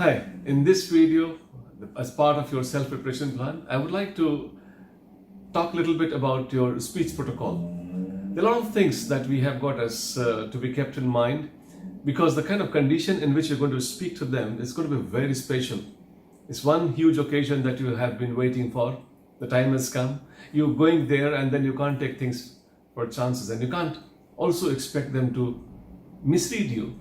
Hi, in this video, as part of your self-preparation plan, I would like to talk a little bit about your speech protocol. There are a lot of things that we have got as to be kept in mind because the kind of condition in which you're going to speak to them is going to be very special. It's one huge occasion that you have been waiting for. The time has come. You're going there and then you can't take things for chances, and you can't also expect them to mislead you.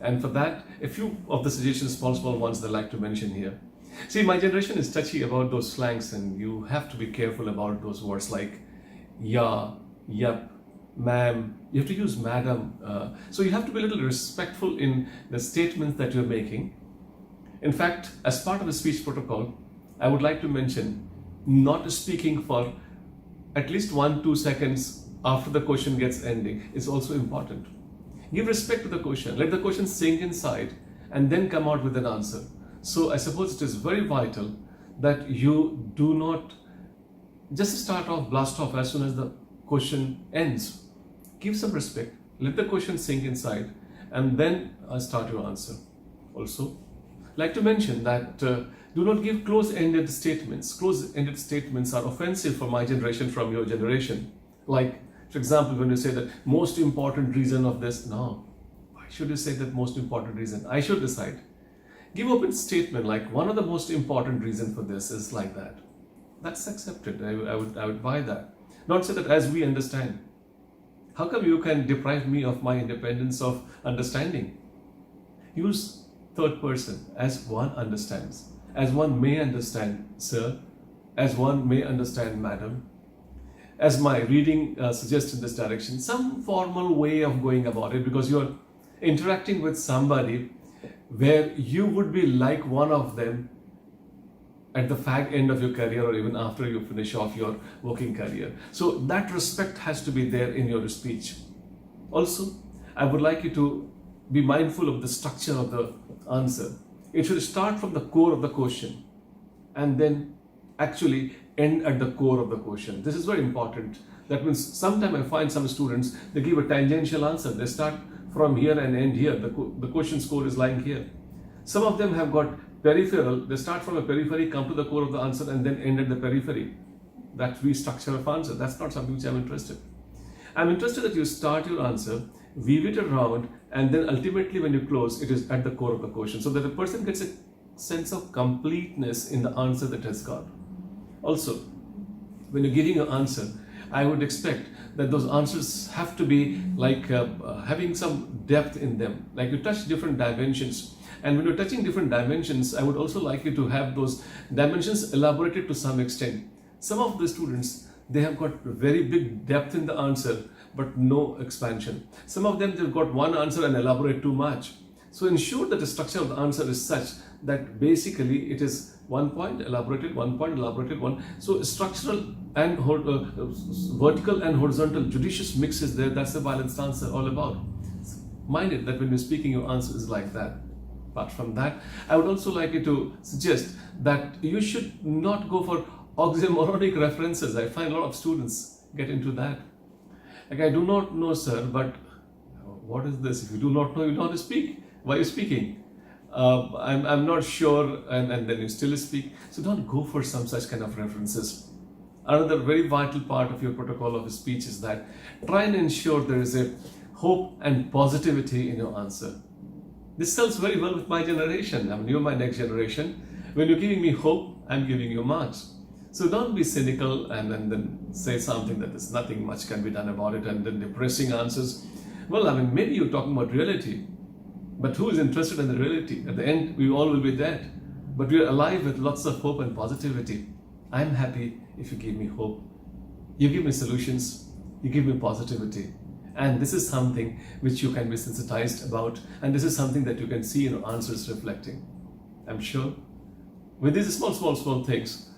And for that, a few of the suggestions, small ones that I'd like to mention here. See, my generation is touchy about those slangs, and you have to be careful about those words like yeah, yep, ma'am. You have to use madam. So you have to be a little respectful in the statements that you're making. In fact, as part of the speech protocol, I would like to mention not speaking for at least 1-2 seconds after the question gets ending is also important. Give respect to the question. Let the question sink inside and then come out with an answer. So I suppose it is very vital that you do not just blast off as soon as the question ends. Give some respect. Let the question sink inside and then start your answer. Also, I'd like to mention that do not give close-ended statements. Close-ended statements are offensive for my generation from your generation. Like, for example, when you say that most important reason of this, no, why should you say that most important reason? I should decide. Give open statement like one of the most important reason for this is like that. That's accepted. I would buy that. Not say that as we understand. How come you can deprive me of my independence of understanding? Use third person as one understands. As one may understand, sir. As one may understand, madam. As my reading suggests in this direction, some formal way of going about it, because you're interacting with somebody where you would be like one of them at the fag end of your career or even after you finish off your working career. So that respect has to be there in your speech. Also, I would like you to be mindful of the structure of the answer. It should start from the core of the question and then actually end at the core of the question. This is very important. That means sometimes I find some students, they give a tangential answer. They start from here and end here. The question score is lying here. Some of them have got peripheral. They start from a periphery, come to the core of the answer and then end at the periphery. That restructure of answer. That's not something which I'm interested. I'm interested that you start your answer, weave it around, and then ultimately when you close, it is at the core of the question, so that the person gets a sense of completeness in the answer that has got. Also, when you're giving an answer, I would expect that those answers have to be like having some depth in them. Like you touch different dimensions. And when you're touching different dimensions, I would also like you to have those dimensions elaborated to some extent. Some of the students, they have got very big depth in the answer, but no expansion. Some of them, they've got one answer and elaborate too much. So ensure that the structure of the answer is such that basically it is one point elaborated, one. So structural and vertical and horizontal judicious mix is there. That's the balanced answer all about. Mind it that when you're speaking, your answer is like that. Apart from that, I would also like you to suggest that you should not go for oxymoronic references. I find a lot of students get into that. Like, I do not know, sir, but what is this? If you do not know, you don't have to speak. Why are you speaking? I'm not sure, and then you still speak. So don't go for some such kind of references. Another very vital part of your protocol of speech is that try and ensure there is a hope and positivity in your answer. This sells very well with my generation. I mean, you're my next generation. When you're giving me hope, I'm giving you marks. So don't be cynical and then say something that there's nothing much can be done about it and then depressing answers. Well, I mean, maybe you're talking about reality. But who is interested in the reality? At the end, we all will be dead. But we're alive with lots of hope and positivity. I'm happy if you give me hope. You give me solutions. You give me positivity. And this is something which you can be sensitized about. And this is something that you can see in your answers reflecting. I'm sure with these small things,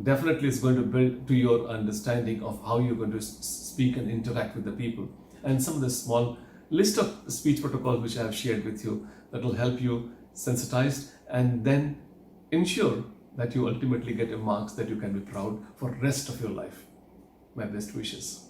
definitely it's going to build to your understanding of how you're going to speak and interact with the people. And some of the small list of speech protocols which I have shared with you that will help you sensitized and then ensure that you ultimately get a marks that you can be proud for the rest of your life. My best wishes.